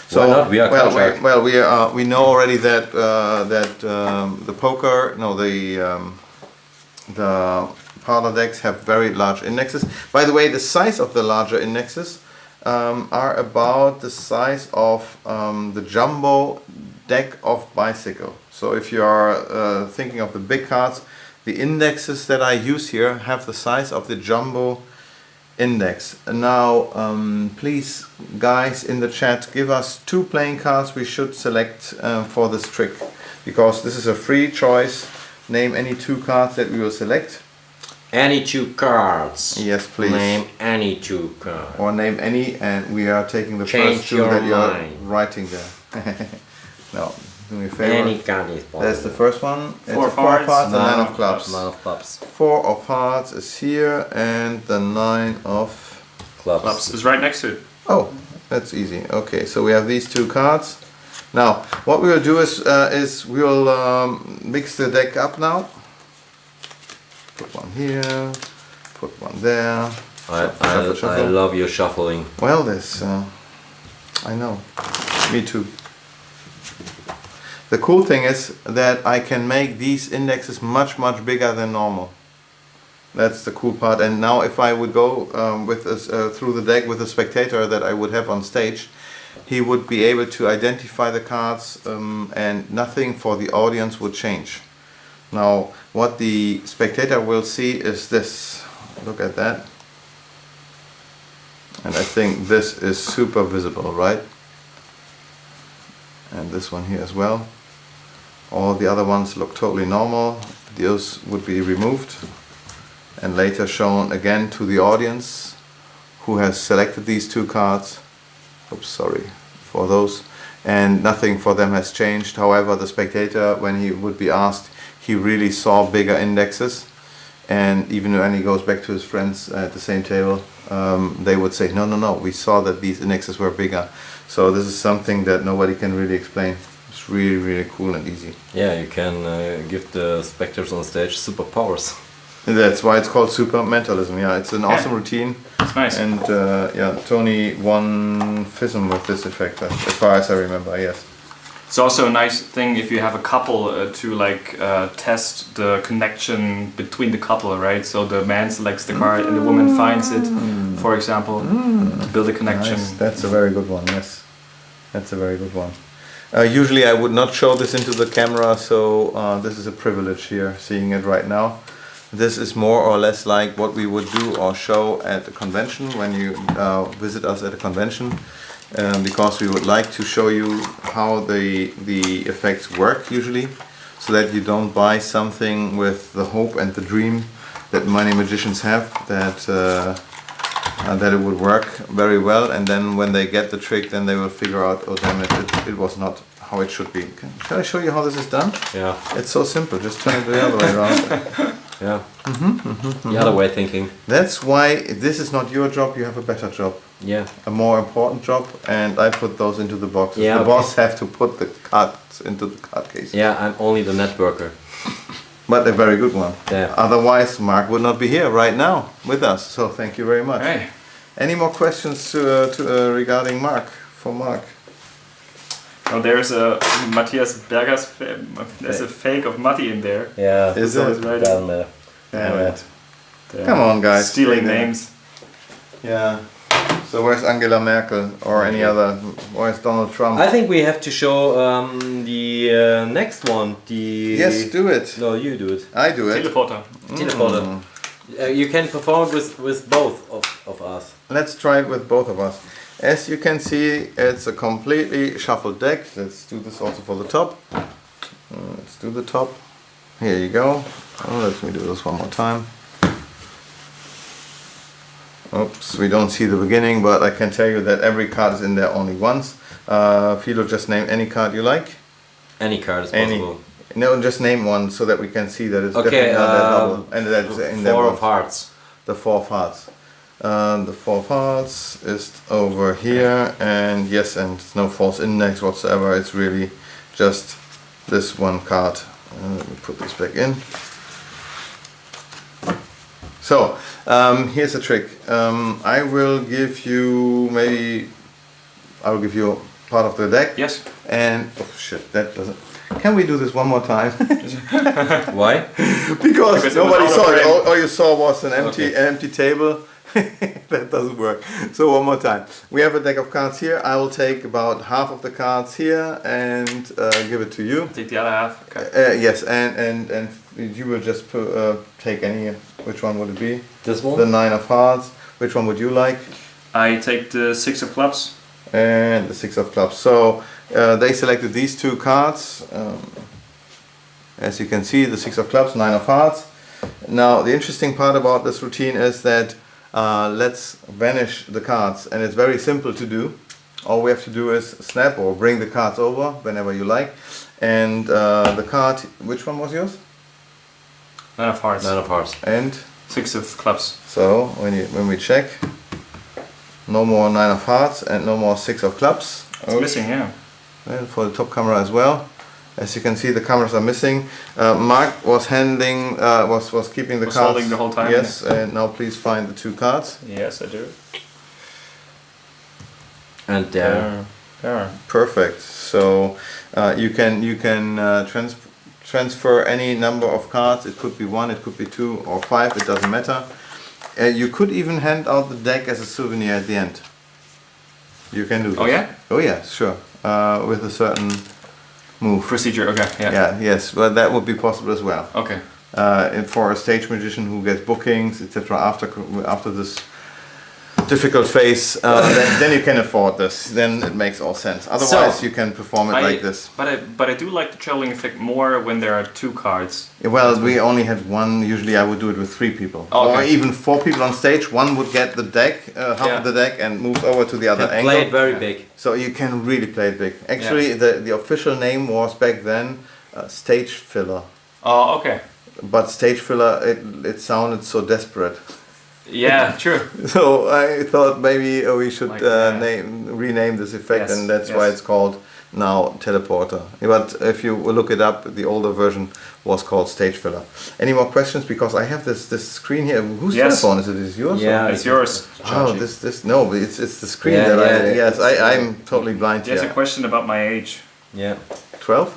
So, why not? We are we know already that the parlor decks have very large indexes. By the way, the size of the larger indexes are about the size of the jumbo deck of bicycle. So if you are thinking of the big cards, the indexes that I use here have the size of the jumbo index. Now, please, guys in the chat, give us 2 playing cards we should select for this trick, because this is a free choice. Name any 2 cards that we will select. Any 2 cards. Yes, please. Name any 2 cards. Or name any, and we are taking the first 2 that you are writing there. No. Do me a favor. Any card is possible. That's the first one. It's 4 of hearts, 9 of clubs. 9 of clubs. 4 of hearts is here, and the 9 of clubs is right next to it. Oh, that's easy. Okay, so we have these 2 cards. Now, what we will do is we will mix the deck up now. Put one here, put one there. I love your shuffling. Well, this, I know, me too. The cool thing is that I can make these indexes much bigger than normal. That's the cool part. And now if I would go through the deck with a spectator that I would have on stage, he would be able to identify the cards and nothing for the audience would change. Now what the spectator will see is this. Look at that. And I think this is super visible, right? And this one here as well. All the other ones look totally normal. Those would be removed and later shown again to the audience who has selected these two cards. Oops, sorry for those. And nothing for them has changed. However, the spectator, when he would be asked, he really saw bigger indexes. And even when he goes back to his friends at the same table, they would say, no, we saw that these indexes were bigger. So this is something that nobody can really explain. It's really cool and easy. Yeah, you can give the spectators on stage superpowers. And that's why it's called super mentalism. Yeah, it's an awesome routine. It's nice. And yeah, Tony won FISM with this effect, as far as I remember. Yes. It's also a nice thing if you have a couple to like test the connection between the couple, right? So the man selects the card and the woman finds it, for example, to build a connection. Nice. That's a very good one. Yes, that's a very good one. Usually I would not show this into the camera, so this is a privilege here, seeing it right now. This is more or less like what we would do or show at a convention when you visit us at a convention. Because we would like to show you how the effects work usually, so that you don't buy something with the hope and the dream that many magicians have that it would work very well, and then when they get the trick, then they will figure out, oh damn it was not how it should be. Shall I show you how this is done? Yeah. It's so simple, just turn it the other way around. Yeah. The other way thinking. That's why this is not your job, you have a better job. Yeah. A more important job, and I put those into the boxes. Yeah, the okay. boss have to put the cards into the card case. Yeah, I'm only the networker. But a very good one. Yeah. Otherwise, Mark would not be here right now with us. So thank you very much. Hey. Any more questions regarding Mark? For Mark. Oh, there's a Matthias Berger's. There's a fake of Matti in there. Yeah. Is So it? it's right. Down there. Damn it. They're Come on, guys. Stealing Stay there. names. Yeah. So where's Angela Merkel or any other? Where's Donald Trump? I think we have to show the next one. Yes, do it. No, you do it. I do it. Teleporter. Teleporter. You can perform it with both of us. Let's try it with both of us. As you can see, it's a completely shuffled deck. Let's do this also for the top. Let's do the top. Here you go. Oh, let me do this one more time. Oops, we don't see the beginning, but I can tell you that every card is in there only once. Philo, just name any card you like. Any card is possible. No, just name one so that we can see that it's Okay, definitely not that double. And that's in there. Four of Hearts. The four of hearts. The four of hearts is over here, and yes, and no false index whatsoever. It's really just this one card. Let me put this back in. So here's a trick. I will give you part of the deck. Yes. And oh shit, that doesn't. Can we do this one more time? Why? Because nobody out of saw it. frame. All you saw was an empty table. That doesn't work. So one more time. We have a deck of cards here. I will take about half of the cards here and give it to you. Take the other half. Okay. Yes, and you will just take any. Which one would it be? This one? The 9 of hearts. Which one would you like? I take the 6 of clubs. And the 6 of clubs. So they selected these two cards. As you can see, the 6 of clubs, 9 of hearts. Now the interesting part about this routine is that let's vanish the cards, and it's very simple to do. All we have to do is snap or bring the cards over whenever you like. And the card, which one was yours? 9 of hearts. 9 of Hearts. And 6 of clubs. so when we check, no more 9 of hearts and no more 6 of clubs. It's missing, yeah. And for the top camera as well. As you can see, the cameras are missing. Mark was handling, was keeping the cards. Holding the whole time. Yes, and now please find the 2 cards. Yes, I do. And there. Perfect. So you can transfer any number of cards. It could be 1, it could be 2 or 5. It doesn't matter. You could even hand out the deck as a souvenir at the end. You can do this. Oh yeah? Oh yeah, sure. With a certain move. Procedure. Okay. Yeah. Yeah. Yes. Well, that would be possible as well. Okay. And for a stage magician who gets bookings, etc., after this difficult phase, then you can afford this. Then it makes all sense. Otherwise, you can perform it like this. But I do like the traveling effect more when there are 2 cards. Well, we only had 1. Usually, I would do it with 3 people, or even 4 people on stage. One would get the deck, half of the deck, and move over to the other angle. Play it very big. So you can really play it big. Actually, the official name was back then stage filler. Oh, okay. But stage filler, it sounded so desperate. Yeah, true. So I thought maybe we should Like, rename this effect, Yes, and that's why it's called now teleporter. But if you look it up, the older version was called stage filler. Any more questions? Because I have this screen here. Whose telephone is it? Is it yours? Yeah, It's yours. Oh, no, but it's the screen I'm totally blind There's here. a question about my age. Yeah. 12?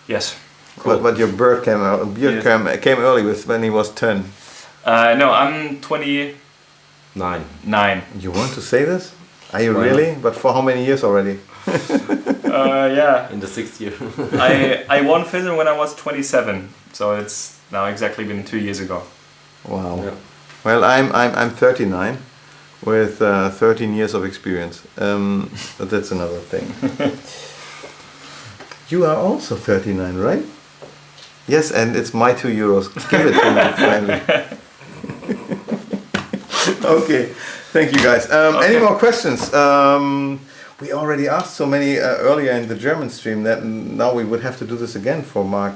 Yes. Cool. But your beard came early when he was 10. No, I'm 29. 9. You want to say this? Are you Why really? But for how many years already? Yeah. In the 6th year. I won FISM when I was 27, so it's now exactly been 2 years ago. Wow. Yeah. Well, I'm 39 with 13 years of experience. But that's another thing. You are also 39, right? Yes, and it's my €2. Give it to me finally. Okay, thank you guys. Any more questions? We already asked so many earlier in the German stream that now we would have to do this again for Mark.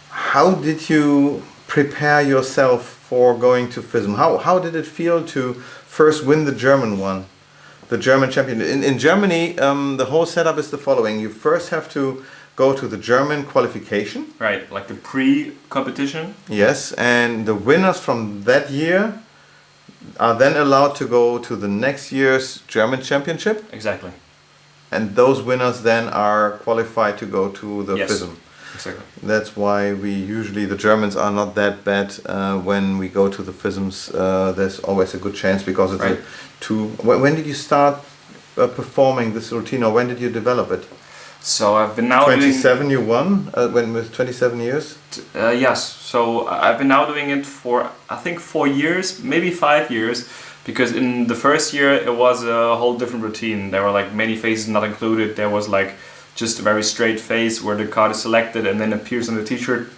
How did you prepare yourself for going to FISM? How did it feel to first win the German one, the German champion? In Germany, the whole setup is the following. You first have to go to the German qualification. Right, like the pre-competition. Yes, and the winners from that year are then allowed to go to the next year's German championship. Exactly. And those winners then are qualified to go to the FISM. Exactly. That's why the Germans are not that bad when we go to the FISMs. There's always a good chance because it's When did you start performing this routine, or when did you develop it? So I've been now 27 you won when with 27 years? Yes, so I've been now doing it for I think 4 years, maybe 5 years, because in the first year it was a whole different routine. There were like many phases not included. There was like just a very straight phase where the card is selected and then appears on the t-shirt,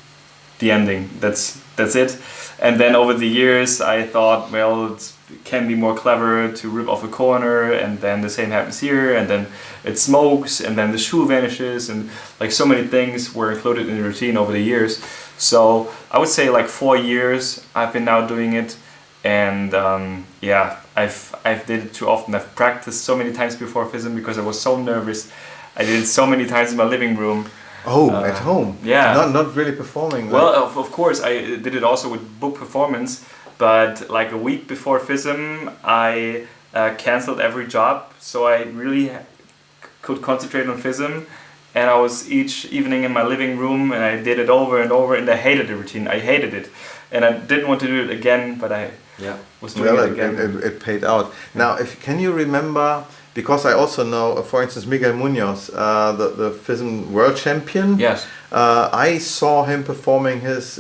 the ending. That's it. And then over the years I thought, well, it can be more clever to rip off a corner, and then the same happens here, and then it smokes, and then the shoe vanishes, and like so many things were included in the routine over the years. So I would say like 4 years I've been now doing it, and I've did it too often. I've practiced so many times before FISM because I was so nervous. I did it so many times in my living room. Oh, at home? Yeah. Not really performing? Well, of course, I did it also with book performance, but like a week before FISM, I cancelled every job, so I really could concentrate on FISM, and I was each evening in my living room, and I did it over and over, and I hated the routine. I hated it, and I didn't want to do it again, but I was doing it again. It paid out. Now, can you remember? Because I also know, for instance, Miguel Munoz, the FISM world champion. Yes. I saw him performing his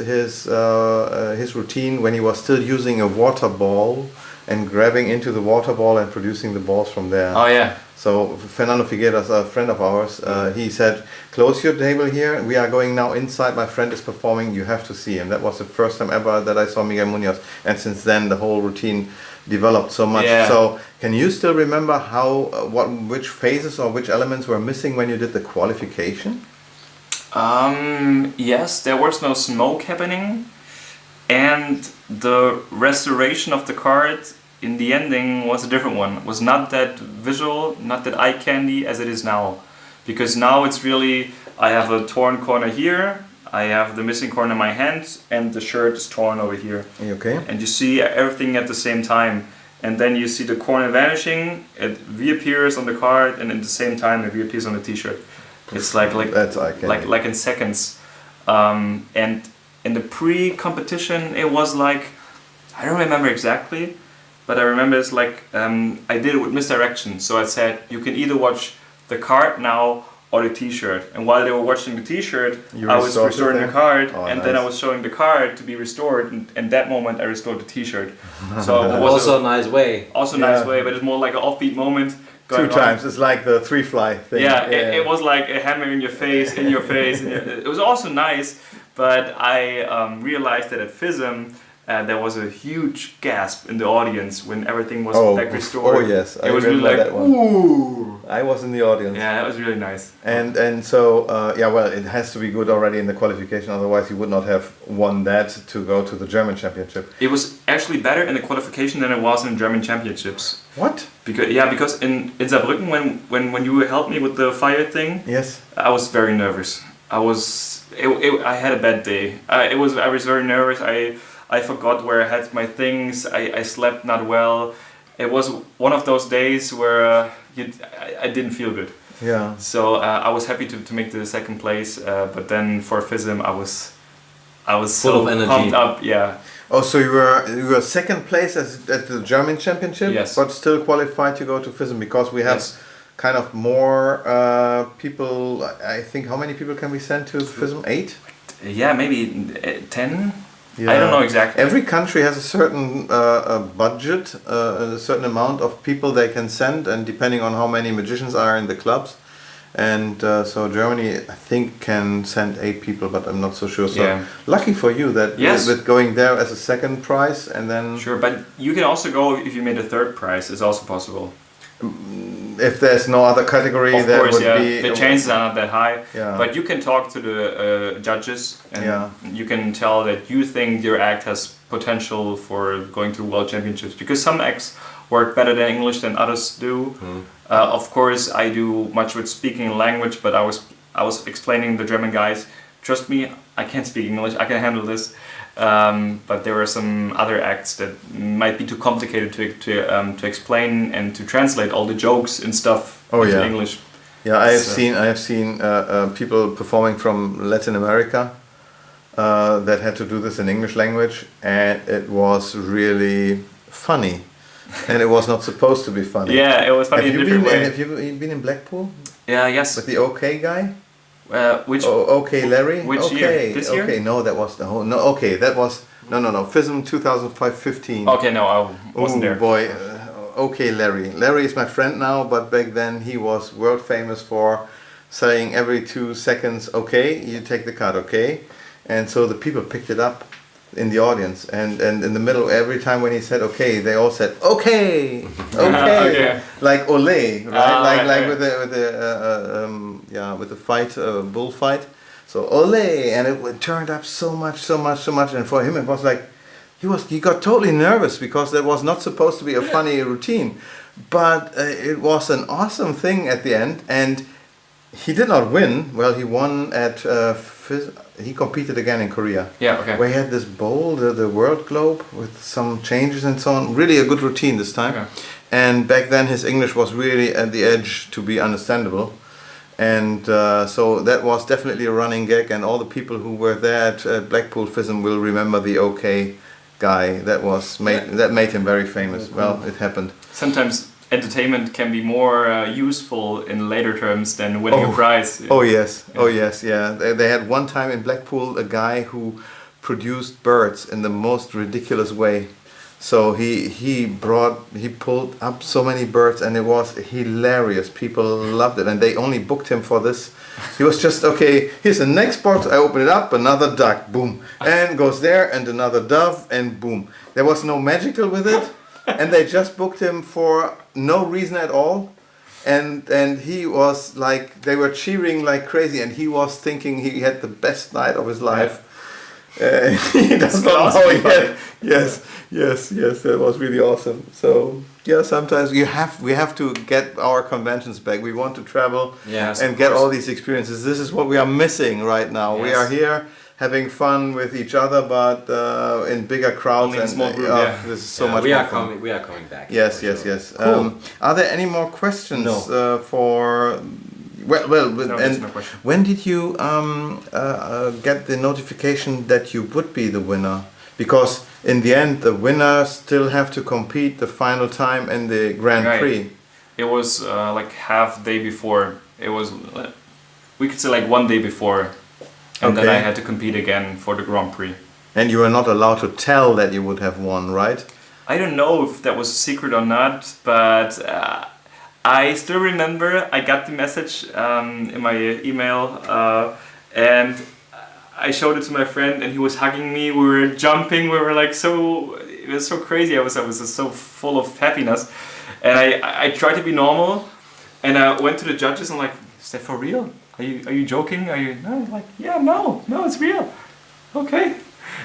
routine when he was still using a water ball and grabbing into the water ball and producing the balls from there. Oh yeah. So Fernando Figueras, a friend of ours, he said, "Close your table here. We are going now inside. My friend is performing. You have to see him." That was the first time ever that I saw Miguel Munoz, and since then the whole routine developed so much. Yeah. So can you still remember which phases or which elements were missing when you did the qualification? Yes, there was no smoke happening, and the restoration of the card in the ending was a different one. It was not that visual, not that eye candy as it is now, because now it's really I have a torn corner here, I have the missing corner in my hand, and the shirt is torn over here. Okay. And you see everything at the same time. And then you see the corner vanishing, it reappears on the card, and at the same time it reappears on the t-shirt. It's like in seconds. And in the pre-competition it was like, I don't remember exactly, but I remember it's like, I did it with misdirection. So I said, you can either watch the card now or the t-shirt. And while they were watching the t-shirt, I was restoring the card, and then I was showing the card to be restored, and in that moment I restored the t-shirt. So it was also a nice way. Also a nice way, but it's more like an offbeat moment. Two times, it's like the 3-fly thing. Yeah, it was like a hammer in your face, it was also nice, but I realized that at FISM, there was a huge gasp in the audience when everything was back restored. Oh yes, it was really like, that one. Ooh! I was in the audience. Yeah, that was really nice. And so well, it has to be good already in the qualification. Otherwise, you would not have won that to go to the German Championship. It was actually better in the qualification than it was in German Championships. What? Because in Saarbrücken, when you helped me with the fire thing, yes, I was very nervous. I had a bad day. I was very nervous. I forgot where I had my things. I slept not well. It was one of those days where I didn't feel good. Yeah. So I was happy to make the second place, but then for FISM I was full so of energy. pumped up. Yeah. Oh, so you were second place at the German Championship, yes, but still qualified to go to FISM, because we have kind of more people. I think, how many people can we send to FISM? 8? Yeah, maybe 10. Yeah. I don't know exactly. Every country has a certain budget, a certain amount of people they can send, and depending on how many magicians are in the clubs. And so Germany, I think, can send 8 people, but I'm not so sure. So lucky for you that with going there as a second prize, and then... Sure, but you can also go if you made a third prize. It's also possible. If there's no other category, of that course, would be... The chances are not that high. Yeah. But you can talk to the judges, and you can tell that you think your act has potential for going to World Championships, because some acts work better than English than others do. Of course, I do much with speaking language, but I was explaining the German guys, trust me, I can't speak English, I can handle this. But there were some other acts that might be too complicated to explain and to translate all the jokes and stuff into English. Yeah, I have seen people performing from Latin America that had to do this in English language, and it was really funny. And it was not supposed to be funny. Yeah, it was funny in a different way. Have you been in Blackpool? Yeah, yes. With the OK guy? Which? OK Larry? Which year? This year? Okay, no, that was the whole... No, okay, that was... No. FISM 2015. Okay, no, I wasn't there. Oh boy, OK Larry. Larry is my friend now, but back then he was world famous for saying every 2 seconds, okay, you take the card, okay? And so the people picked it up in the audience, and in the middle, every time when he said okay, they all said okay, okay, like ole, right? Like with the fight, bullfight. So ole, and it turned up so much, and for him it was like he got totally nervous, because that was not supposed to be a funny routine, but it was an awesome thing at the end, and he did not win. Well, he won at he competed again in Korea. Yeah, okay. Where he had this bowl, the world globe, with some changes and so on. Really a good routine this time. Okay. And back then his English was really at the edge to be understandable. And so that was definitely a running gag, and all the people who were there at Blackpool FISM will remember the OK guy. That made him very famous. Well, it happened. Sometimes entertainment can be more useful in later terms than winning a prize. Oh yes, yeah. They had one time in Blackpool a guy who produced birds in the most ridiculous way. So he pulled up so many birds, and it was hilarious. People loved it, and they only booked him for this. He was just, okay, here's the next box, I open it up, another duck, boom, and goes there, and another dove, and boom. There was no magical with it. And they just booked him for no reason at all, and he was like, they were cheering like crazy, and he was thinking he had the best night of his life. He does not know yet. Yes, that was really awesome. So yeah, sometimes we have to get our conventions back. We want to travel and get all these experiences. This is what we are missing right now. Yes. We are here having fun with each other, but in bigger crowds and small group, this is so much more fun. We are coming back. Yes. Cool. Are there any more questions for? Well, no, and no question. When did you get the notification that you would be the winner? Because in the end, the winners still have to compete the final time in the Grand Prix. It was like half day before. It was, we could say like 1 day before. And then I had to compete again for the Grand Prix. And you were not allowed to tell that you would have won, right? I don't know if that was a secret or not, but I still remember I got the message in my email and I showed it to my friend and he was hugging me. We were jumping. We were like it was so crazy. I was just so full of happiness. And I tried to be normal and I went to the judges and like, is that for real? Are you joking? Are you no? Like no, it's real. Okay.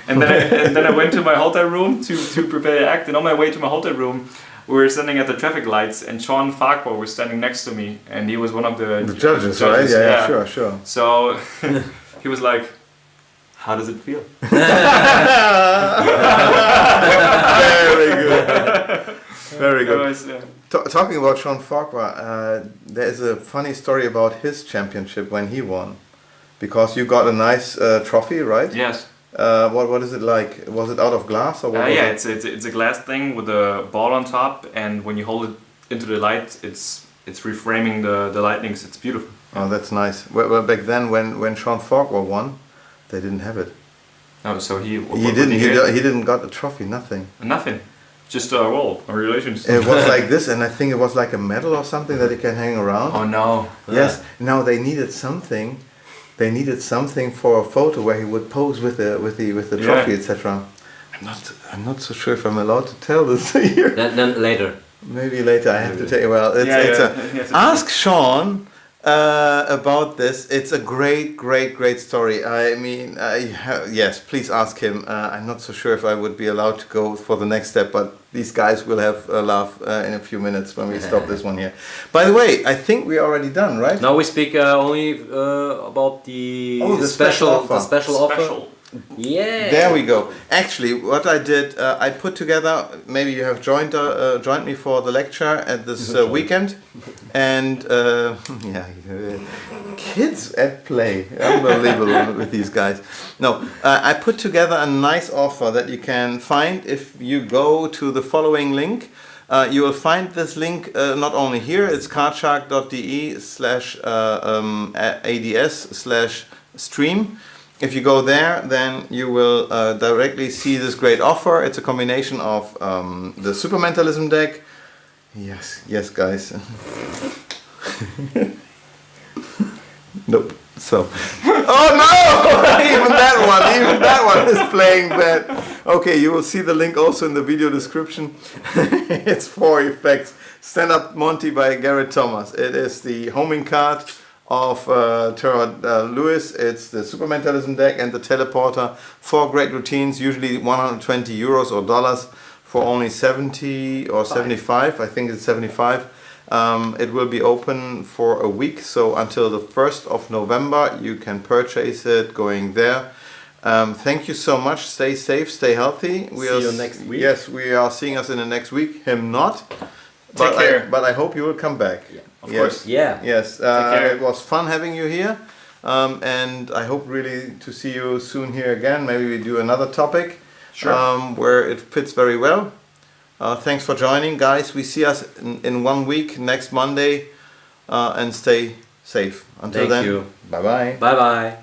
And then I went to my hotel room to prepare the act. And on my way to my hotel room, we were standing at the traffic lights, and Sean Farquhar was standing next to me, and he was one of the judges, right? Yeah, sure. So he was like, "How does it feel?" Very good. Talking about Sean Farquhar, there is a funny story about his championship when he won, because you got a nice trophy, right? Yes. What is it like? Was it out of glass or what? Yeah, it's a glass thing with a ball on top, and when you hold it into the light, it's reframing the lightnings. It's beautiful. Oh, that's nice. Well, back then when Sean Farquhar won, they didn't have it. Oh, so he didn't got the trophy. Nothing. Just a roll, a relations. It was like this, and I think it was like a medal or something that he can hang around. Oh no! Yes. Now they needed something. They needed something for a photo where he would pose with the trophy, etc. I'm not so sure if I'm allowed to tell this here. Then later. Maybe later. I have to tell you. Well, ask Sean about this. It's a great story. I mean, yes, please ask him. I'm not so sure if I would be allowed to go for the next step, but these guys will have a laugh in a few minutes when we stop this one here. By the way, I think we're already done, right? Now we speak only about the special offer. Yeah. There we go. Actually, what I did, I put together. Maybe you have joined me for the lecture at this weekend, and kids at play, unbelievable with these guys. No, I put together a nice offer that you can find if you go to the following link. You will find this link not only here. It's cardshark.de/ads/stream. If you go there, then you will directly see this great offer. It's a combination of the Supermentalism deck. Yes, guys. Nope. So. Oh no! Even that one is playing bad. Okay, you will see the link also in the video description. It's 4 effects. Stand Up Monty by Garrett Thomas. It is the homing card of Terror Lewis. It's the Supermentalism deck and the Teleporter. 4 great routines, usually 120 euros or dollars for only 70 or 75. I think it's 75. It will be open for a week, so until the 1st of November you can purchase it going there. Thank you so much. Stay safe, stay healthy. See you next week. Yes, we are seeing us in the next week. Him not. Take care. But I hope you will come back. Yeah, of course. Yeah. Yes. Take care. It was fun having you here. And I hope really to see you soon here again. Maybe we do another topic. Sure. Where it fits very well. Thanks for joining, guys. We see us in 1 week, next Monday. And stay safe. Until then. Thank you. Bye-bye. Bye-bye.